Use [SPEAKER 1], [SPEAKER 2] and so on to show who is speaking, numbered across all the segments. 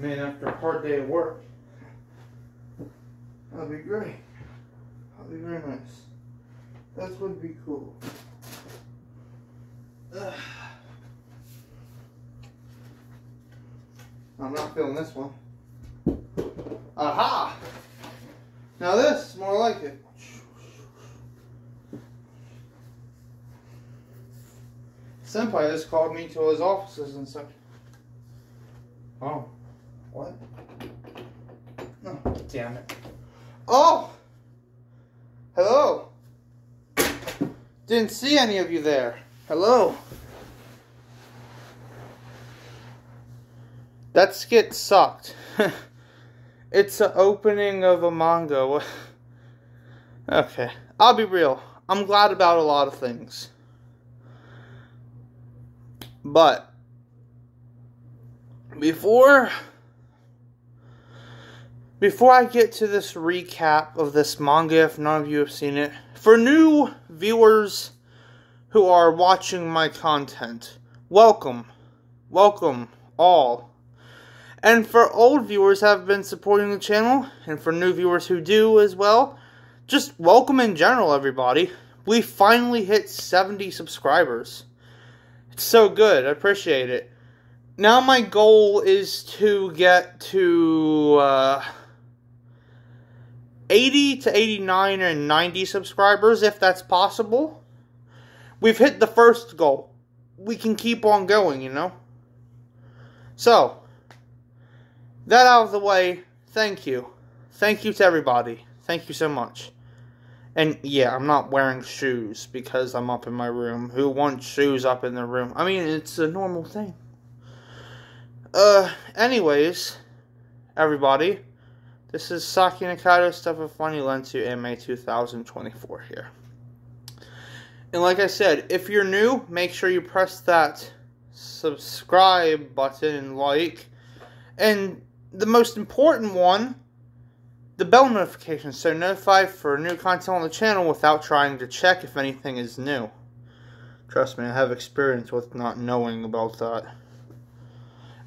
[SPEAKER 1] come in after a hard day of work. That'd be great. That'd be very nice. That would be cool. I'm not feeling this one. Aha! Now this is more like it. Senpai just called me to his offices and stuff. Oh. What? Oh, damn it. Oh! Hello! Didn't see any of you there. Hello. That skit sucked. It's an opening of a manga. Okay. I'll be real. I'm glad about a lot of things. But before I get to this recap of this manga, if none of you have seen it, for new viewers who are watching my content, welcome. Welcome, all. And for old viewers who have been supporting the channel, and for new viewers who do as well, just welcome in general, everybody. We finally hit 70 subscribers. It's so good. I appreciate it. Now my goal is to get to 80 to 89 and 90 subscribers, if that's possible. We've hit the first goal. We can keep on going, you know? So, that out of the way, thank you. Thank you to everybody. Thank you so much. And yeah, I'm not wearing shoes because I'm up in my room. Who wants shoes up in their room? I mean, it's a normal thing. Anyways, everybody, this is Saki Nakata, Stuff of Funny Lensu Anime 2024 here. And like I said, if you're new, make sure you press that subscribe button and like. And the most important one, the bell notification, so notified for new content on the channel without trying to check if anything is new. Trust me, I have experience with not knowing about that.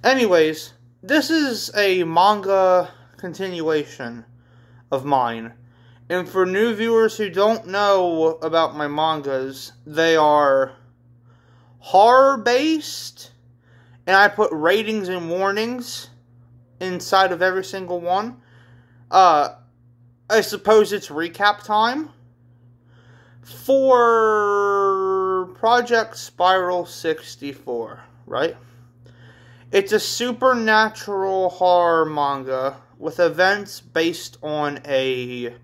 [SPEAKER 1] Anyways, this is a manga continuation of mine. And for new viewers who don't know about my mangas, they are horror-based, and I put ratings and warnings inside of every single one. I suppose it's recap time for Project Spiral 64, right? It's a supernatural horror manga with events based on a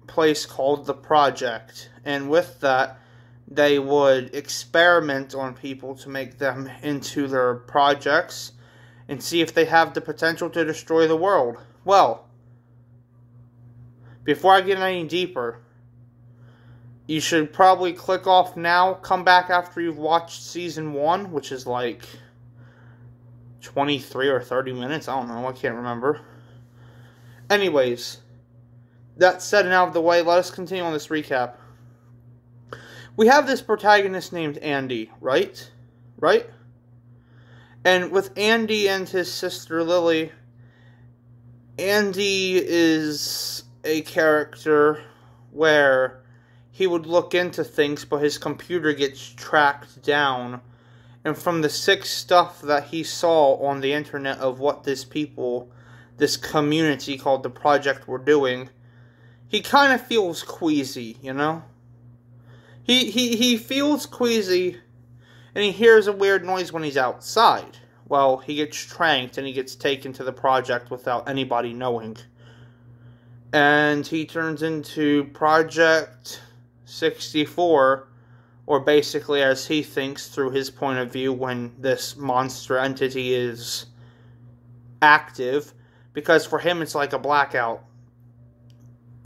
[SPEAKER 1] place called The Project. And with that, they would experiment on people to make them into their projects and see if they have the potential to destroy the world. Well, before I get any deeper, you should probably click off now, come back after you've watched Season 1, which is like 23 or 30 minutes, I don't know, I can't remember. Anyways, that said and out of the way, let us continue on this recap. We have this protagonist named Andy, right? Right? And with Andy and his sister Lily, Andy is a character where he would look into things, but his computer gets tracked down. And from the sick stuff that he saw on the internet of what this community called The Project were doing, he kind of feels queasy, you know? He feels queasy, and he hears a weird noise when he's outside. Well, he gets tranked, and he gets taken to the project without anybody knowing. And he turns into Project 64, or basically, as he thinks through his point of view, when this monster entity is active, because for him it's like a blackout.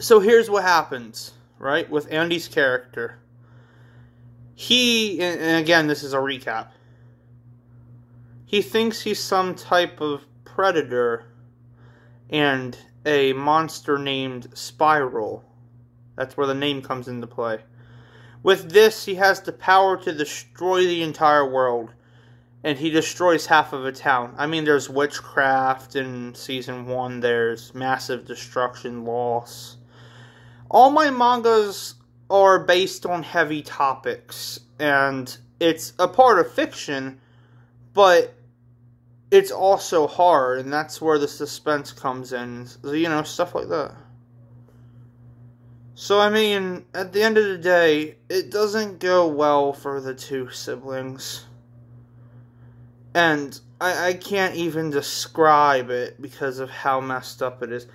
[SPEAKER 1] So here's what happens, right, with Andy's character. And again, this is a recap. He thinks he's some type of predator and a monster named Spiral. That's where the name comes into play. With this, he has the power to destroy the entire world. and he destroys half of a town. I mean, there's witchcraft in Season 1, there's massive destruction, loss. All my mangas are based on heavy topics, and it's a part of fiction, but it's also hard, and that's where the suspense comes in, you know, stuff like that. So, I mean, at the end of the day, it doesn't go well for the two siblings. And I can't even describe it because of how messed up it is.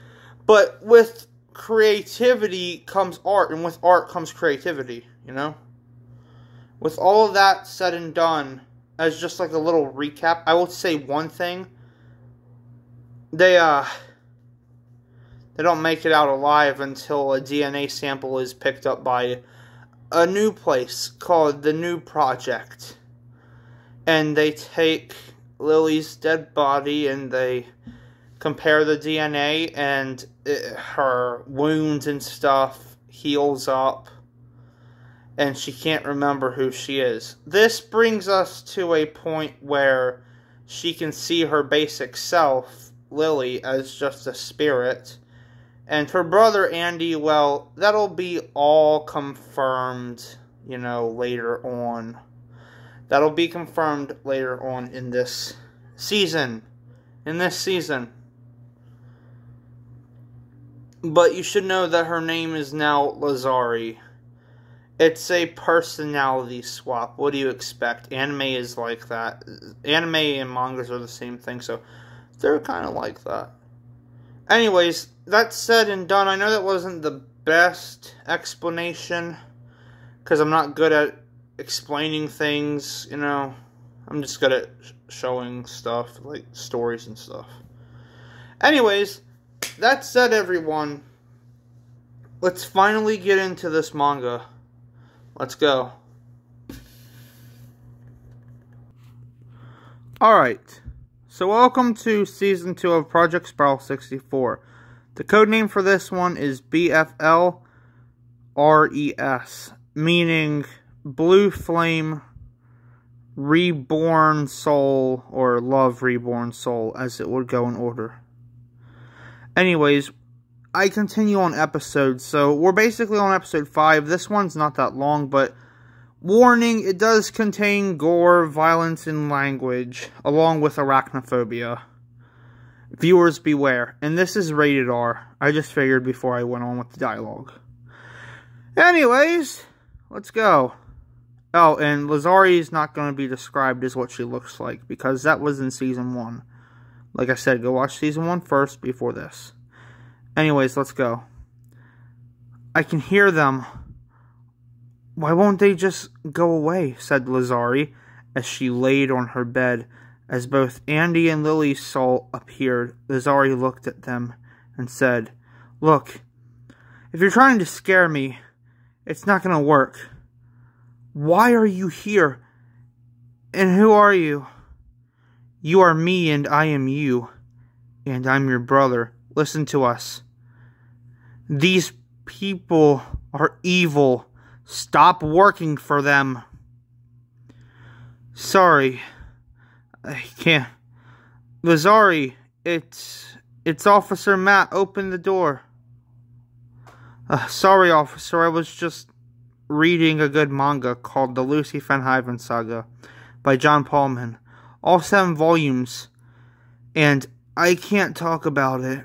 [SPEAKER 1] But with creativity comes art, and with art comes creativity, you know? With all of that said and done, as just like a little recap, I will say one thing. They don't make it out alive until a DNA sample is picked up by a new place called the New Project. And they take Lily's dead body and they compare the DNA, and her wounds and stuff heals up. And she can't remember who she is. This brings us to a point where she can see her basic self, Lily, as just a spirit. And her brother, Andy, well, that'll be all confirmed, you know, later on. That'll be confirmed later on in this season. But you should know that her name is now Lazari. It's a personality swap. What do you expect? Anime is like that. Anime and mangas are the same thing, so they're kind of like that. Anyways, that said and done, I know that wasn't the best explanation, because I'm not good at explaining things, you know. I'm just good at showing stuff, like stories and stuff. Anyways, that said, everyone, let's finally get into this manga. Let's go. Alright, so welcome to Season 2 of Project Spiral 64. The codename for this one is BFLRES, meaning Blue Flame Reborn Soul, or Love Reborn Soul, as it would go in order. Anyways, I continue on episodes, so we're basically on episode 5. This one's not that long, but warning, it does contain gore, violence, and language, along with arachnophobia. Viewers beware, and this is rated R. I just figured before I went on with the dialogue. Anyways, let's go. Oh, and Lazari is not going to be described as what she looks like, because that was in Season 1. Like I said, go watch Season 1 first before this. Anyways, let's go. I can hear them. Why won't they just go away? Said Lazari, as she laid on her bed. As both Andy and Lily's soul appeared, Lazari looked at them and said, "Look, if you're trying to scare me, it's not going to work. Why are you here? And who are you? You are me and I am you. And I'm your brother. Listen to us. These people are evil. Stop working for them." "Sorry. I can't. Lazari, it's Officer Matt. Open the door." Sorry, officer. I was just reading a good manga called The Lucy Fenhaven Saga by John Paulman. All 7 volumes. And I can't talk about it,"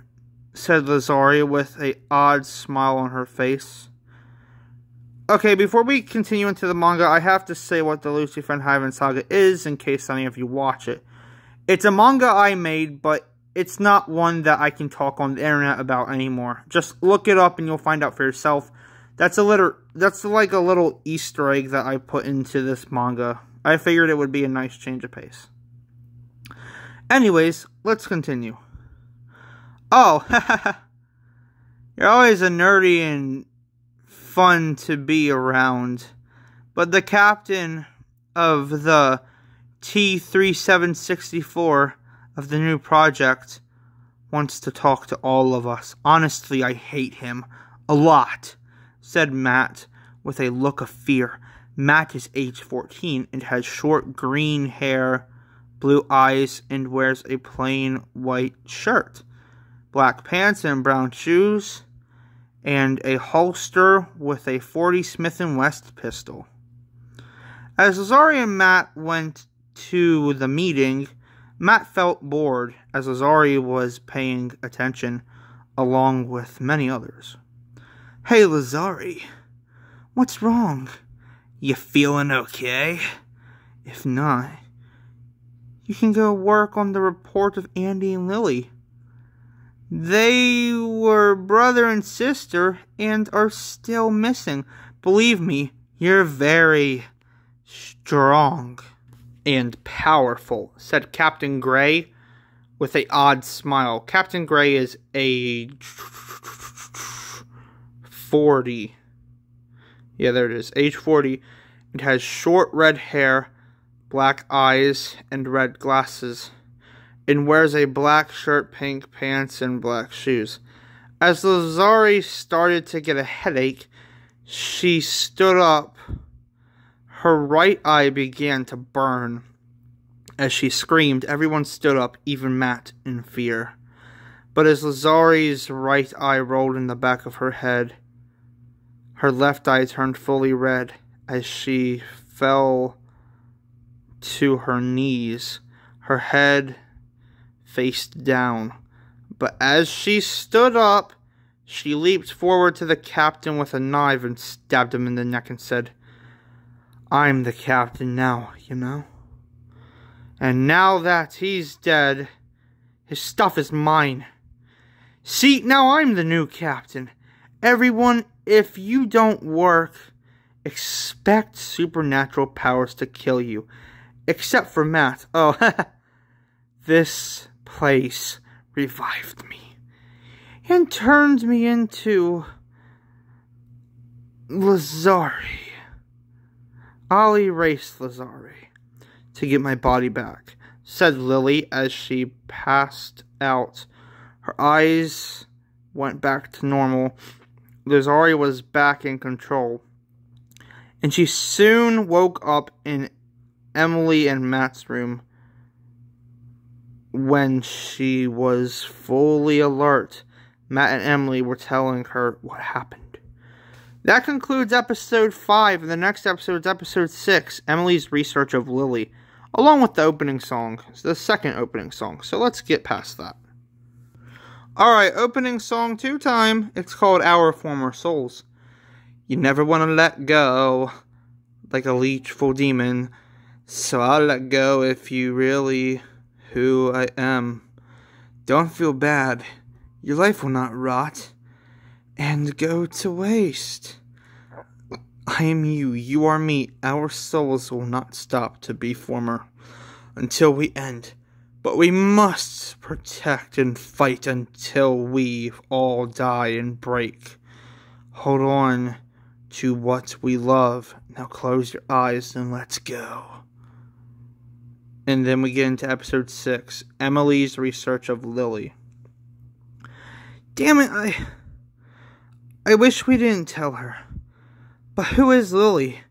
[SPEAKER 1] said Lazari with an odd smile on her face. Okay, before we continue into the manga, I have to say what the Lucy Fenhaven Saga is, in case any of you watch it. It's a manga I made, but it's not one that I can talk on the internet about anymore. Just look it up and you'll find out for yourself. That's like a little Easter egg that I put into this manga. I figured it would be a nice change of pace. Anyways, let's continue. Oh, you're always a nerdy and fun to be around, but the captain of the T-3764 of the New Project wants to talk to all of us. Honestly, I hate him a lot," said Matt with a look of fear. Matt is age 14 and has short green hair blue eyes, and wears a plain white shirt, black pants and brown shoes, and a holster with a .40 Smith & Wesson pistol. As Lazari and Matt went to the meeting, Matt felt bored as Lazari was paying attention, along with many others. "Hey, Lazari, what's wrong? You feeling okay? If not, you can go work on the report of Andy and Lily. They were brother and sister and are still missing. Believe me, you're very strong and powerful," said Captain Gray with an odd smile. Captain Gray is age 40. Yeah, there it is. Age 40. It has short red hair, black eyes, and red glasses, and wears a black shirt, pink pants, and black shoes. As Lazari started to get a headache, she stood up. Her right eye began to burn. As she screamed, everyone stood up, even Matt, in fear. But as Lazari's right eye rolled in the back of her head, her left eye turned fully red as she fell to her knees, her head faced down. But as she stood up, she leaped forward to the captain with a knife and stabbed him in the neck and said, "I'm the captain now, you know. And now that he's dead, his stuff is mine. See, now I'm the new captain. Everyone, if you don't work, expect supernatural powers to kill you. Except for Matt. Oh, this place revived me and turned me into Lazari. I'll erase Lazari to get my body back," said Lily as she passed out. Her eyes went back to normal. Lazari was back in control, and she soon woke up in Emily and Matt's room. When she was fully alert, Matt and Emily were telling her what happened. That concludes episode 5, and the next episode is episode 6, Emily's Research of Lily, along with the opening song, the second opening song. So let's get past that. Alright, opening song 2 time. It's called Our Former Souls. You never want to let go, like a leechful demon, so I'll let go if you really who I am. Don't feel bad. Your life will not rot and go to waste. I am you, you are me. Our souls will not stop to be former until we end. But we must protect and fight until we all die and break. Hold on to what we love. Now close your eyes and let's go. And then we get into episode 6, Emily's Research of Lily. Damn it, I wish we didn't tell her. But who is Lily?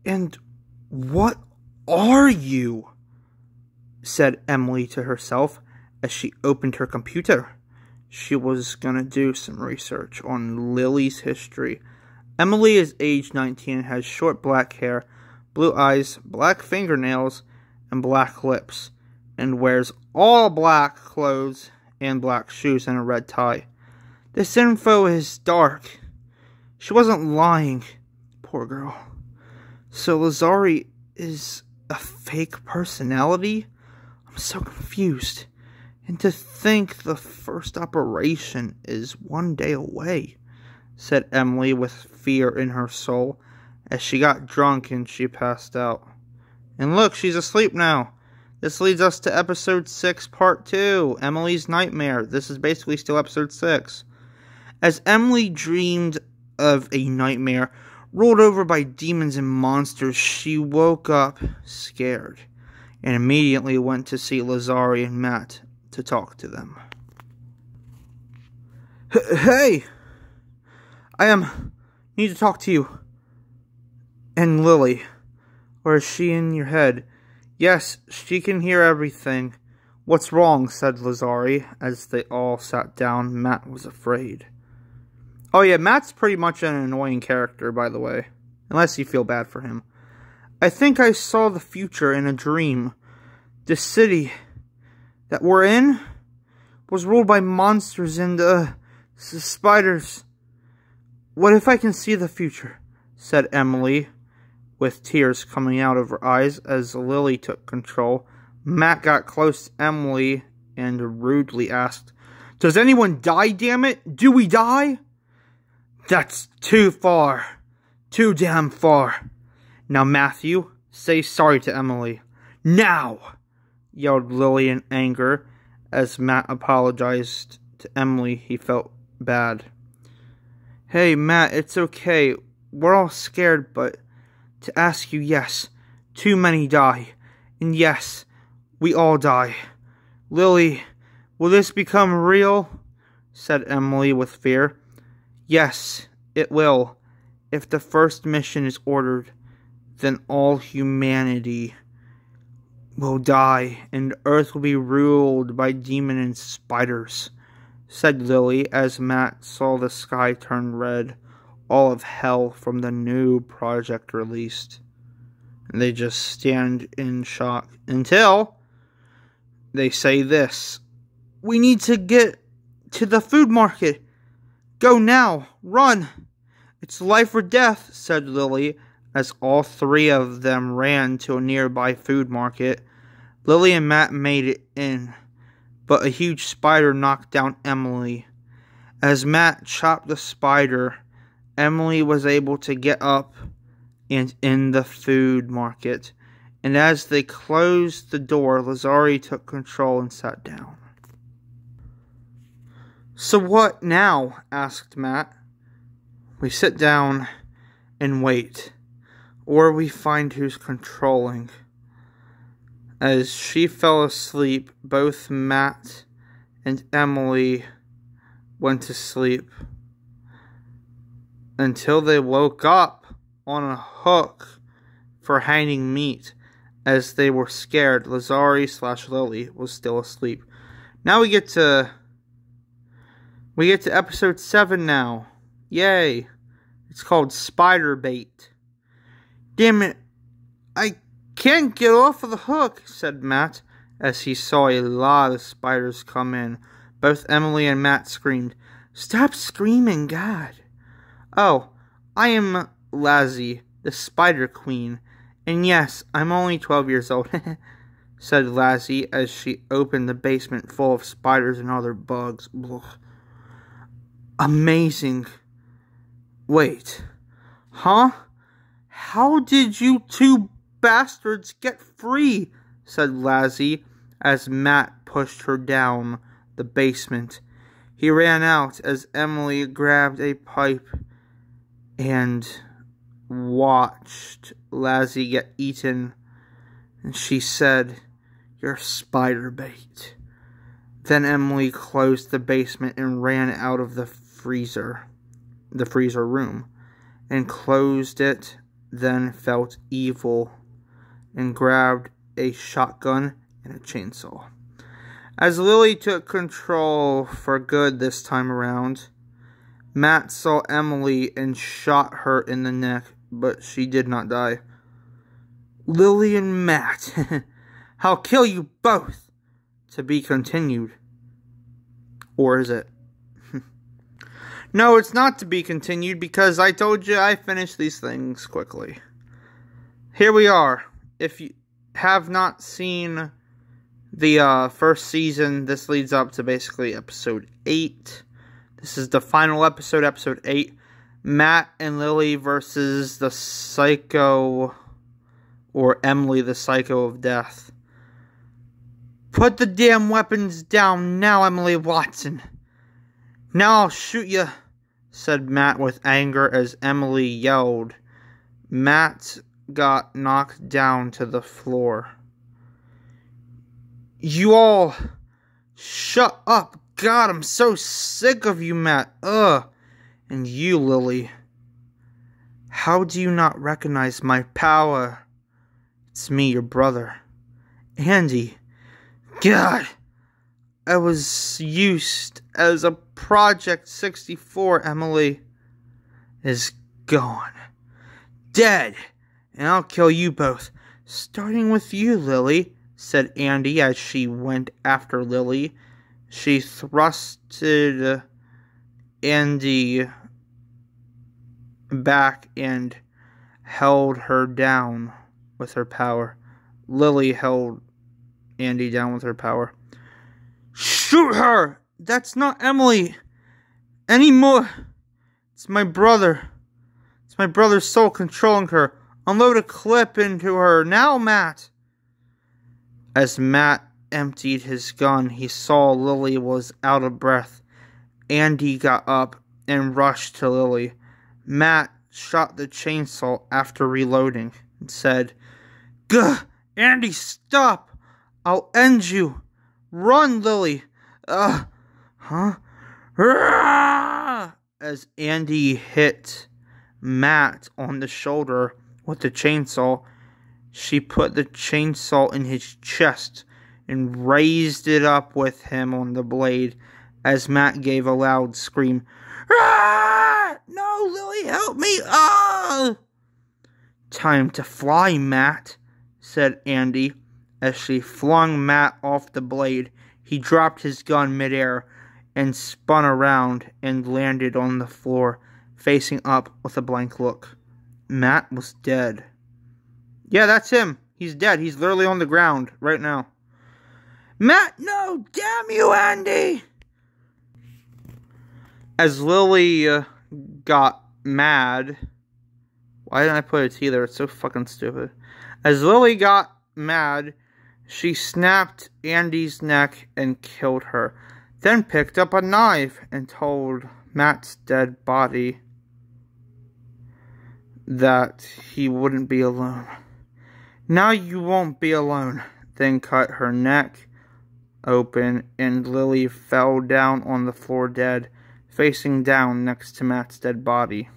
[SPEAKER 1] And what are you? Said Emily to herself as she opened her computer. She was gonna do some research on Lily's history. Emily is age 19 and has short black hair, blue eyes, black fingernails, and black lips, and wears all black clothes and black shoes and a red tie. This info is dark. She wasn't lying. Poor girl. So Lazari is a fake personality? I'm so confused. And to think the first operation is 1 day away, said Emily with fear in her soul as she got drunk and she passed out. And look, she's asleep now. This leads us to episode 6, part 2, Emily's Nightmare. This is basically still episode 6. As Emily dreamed of a nightmare, ruled over by demons and monsters, she woke up scared and immediately went to see Lazari and Matt to talk to them. Hey! I need to talk to you. And Lily. Or is she in your head? Yes, she can hear everything. What's wrong? Said Lazari. As they all sat down, Matt was afraid. Oh yeah, Matt's pretty much an annoying character, by the way. Unless you feel bad for him. I think I saw the future in a dream. The city that we're in was ruled by monsters and, spiders. What if I can see the future? Said Emily, with tears coming out of her eyes as Lily took control. Matt got close to Emily and rudely asked, Does anyone die, damn it? Do we die? That's too far. Too damn far. Now, Matthew, say sorry to Emily. Now! Yelled Lily in anger. As Matt apologized to Emily, he felt bad. Hey, Matt, it's okay. We're all scared, but to ask you, yes, too many die. And yes, we all die. Lily, will this become real? Said Emily with fear. Yes, it will. If the first mission is ordered, then all humanity will die, and Earth will be ruled by demons and spiders, said Lily as Matt saw the sky turn red, all of hell from the new project released. And they just stand in shock until they say this. We need to get to the food market. Go now. Run. It's life or death, said Lily, as all three of them ran to a nearby food market. Lily and Matt made it in, but a huge spider knocked down Emily. As Matt chopped the spider, Emily was able to get up and in the food market. And as they closed the door, Lazari took control and sat down. So what now? Asked Matt. We sit down and wait, or we find who's controlling. As she fell asleep, both Matt and Emily went to sleep until they woke up on a hook for hanging meat. As they were scared, Lazari/Lily was still asleep. Now we get to episode 7 now. Yay. It's called Spider Bait. Damn it. I can't get off of the hook, said Matt, as he saw a lot of spiders come in. Both Emily and Matt screamed, Stop screaming, God. Oh, I am Lazzy, the Spider Queen. And yes, I'm only 12 years old, said Lazzy as she opened the basement full of spiders and other bugs. Ugh. Amazing. Wait. Huh? How did you two bastards get free? Said Lazzy as Matt pushed her down the basement. He ran out as Emily grabbed a pipe and watched Lazzy get eaten. And she said, You're spider bait. Then Emily closed the basement and ran out of the freezer room, and closed it, then felt evil and grabbed a shotgun and a chainsaw. As Lily took control for good this time around, Matt saw Emily and shot her in the neck, but she did not die. Lily and Matt, I'll kill you both. To be continued. Or is it? No, it's not to be continued because I told you I finished these things quickly. Here we are. If you have not seen the first season, this leads up to basically episode 8. This is the final episode, episode 8. Matt and Lily versus the Psycho, or Emily, the Psycho of Death. Put the damn weapons down now, Emily Watson. Now I'll shoot you, said Matt with anger as Emily yelled. Matt got knocked down to the floor. You all, shut up. God, I'm so sick of you, Matt. Ugh. And you, Lily. How do you not recognize my power? It's me, your brother. Andy. God. I was used as a Project 64. Emily is gone. Dead. And I'll kill you both. Starting with you, Lily, said Andy as she went after Lily. She thrusted Andy back and held her down with her power. Lily held Andy down with her power. Shoot her! That's not Emily anymore. It's my brother. It's my brother's soul controlling her. Unload a clip into her. Now, Matt. As Matt emptied his gun, he saw Lily was out of breath. Andy got up and rushed to Lily. Matt shot the chainsaw after reloading and said, Gah! Andy, stop! I'll end you! Run, Lily! Huh? As Andy hit Matt on the shoulder with the chainsaw, she put the chainsaw in his chest and raised it up with him on the blade as Matt gave a loud scream. No, Lily, help me! Time to fly, Matt, said Andy. As she flung Matt off the blade, he dropped his gun midair and spun around and landed on the floor, facing up with a blank look. Matt was dead. Yeah, that's him. He's dead. He's literally on the ground right now. Matt, no! Damn you, Andy! As Lily got mad... Why didn't I put a T there? It's so fucking stupid. As Lily got mad, she snapped Andy's neck and killed her. Then picked up a knife and told Matt's dead body that he wouldn't be alone. Now you won't be alone. Then cut her neck open and Lily fell down on the floor dead, facing down next to Matt's dead body.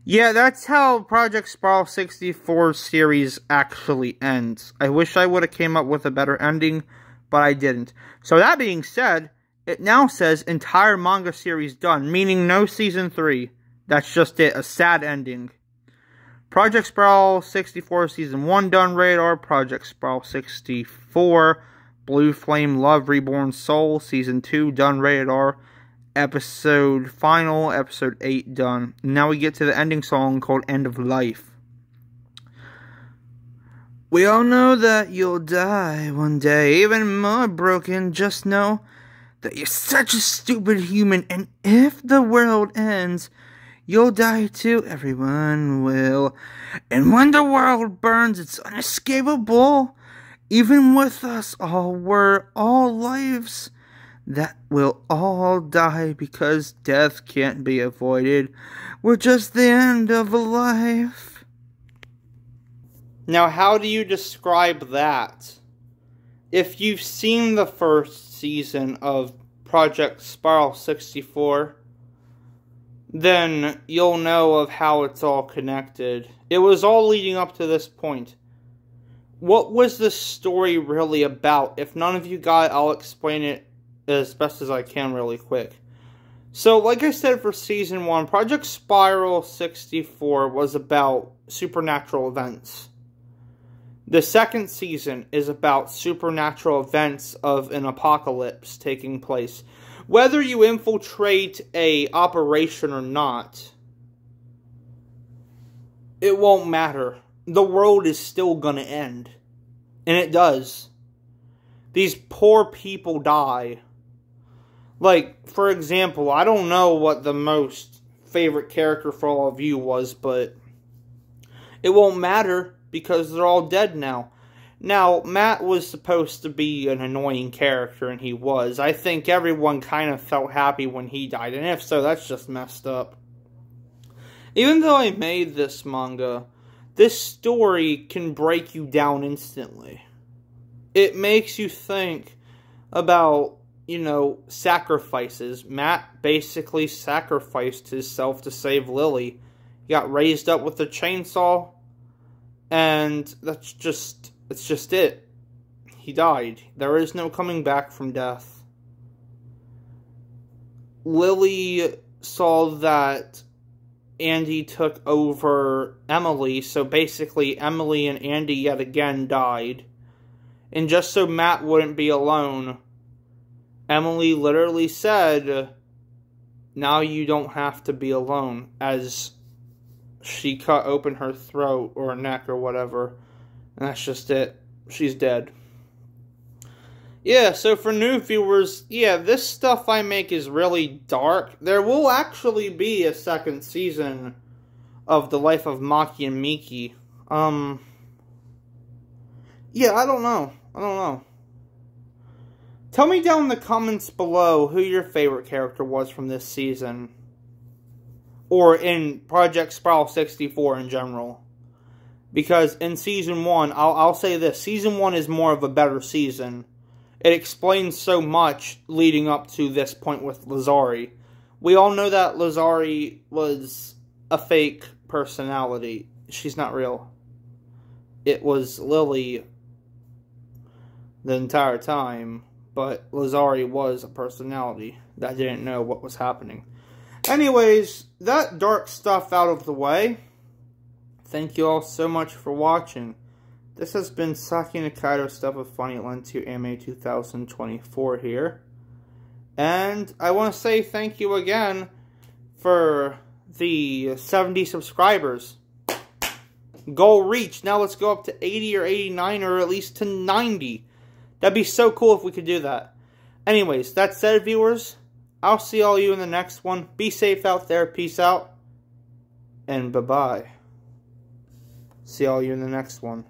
[SPEAKER 1] Yeah, that's how Project Spiral 64 series actually ends. I wish I would have came up with a better ending, but I didn't. So that being said, it now says entire manga series done, meaning no season 3. That's just it, a sad ending. Project Spiral 64 season 1 done, radar. Project Spiral 64 Blue Flame Love Reborn Soul season 2 done, radar. Episode 8 done. Now we get to the ending song called End of Life. We all know that you'll die one day, even more broken. Just know that you're such a stupid human, and if the world ends, you'll die too. Everyone will. And when the world burns, it's unescapable. Even with us all, we're all lives that will all die because death can't be avoided. We're just the end of a life. Now, how do you describe that? If you've seen the first season of Project Spiral 64, then you'll know of how it's all connected. It was all leading up to this point. What was this story really about? If none of you got it, I'll explain it as best as I can really quick. So, like I said for Season 1, Project Spiral 64 was about supernatural events. The second season is about supernatural events of an apocalypse taking place. Whether you infiltrate a operation or not, it won't matter. The world is still gonna end. And it does. These poor people die. Like, for example, I don't know what the most favorite character for all of you was, but it won't matter because they're all dead now. Now, Matt was supposed to be an annoying character, and he was. I think everyone kind of felt happy when he died, and if so, that's just messed up. Even though I made this manga, this story can break you down instantly. It makes you think about, you know, sacrifices. Matt basically sacrificed himself to save Lily. He got raised up with a chainsaw, and it's just it. He died. There is no coming back from death. Lily saw that Andy took over Emily, so basically Emily and Andy yet again died. And just so Matt wouldn't be alone, Emily literally said, "Now you don't have to be alone," as she cut open her throat or neck or whatever. And that's just it. She's dead. Yeah, so for new viewers, yeah, this stuff I make is really dark. There will actually be a second season of The Life of Maki and Miki. Yeah, I don't know. Tell me down in the comments below who your favorite character was from this season. Or in Project Spiral 64 in general. Because in Season 1, I'll say this, Season 1 is more of a better season. It explains so much leading up to this point with Lazari. We all know that Lazari was a fake personality. She's not real. It was Lily the entire time, but Lazari was a personality that didn't know what was happening. Anyways, that dark stuff out of the way. Thank you all so much for watching. This has been Saki Nikaido Stuff of Funny Lent2 Anime 2024 here. And I want to say thank you again for the 70 subscribers. Goal reached. Now let's go up to 80 or 89 or at least to 90. That'd be so cool if we could do that. Anyways, that said, viewers, I'll see all you in the next one. Be safe out there. Peace out. And bye-bye. See all you in the next one.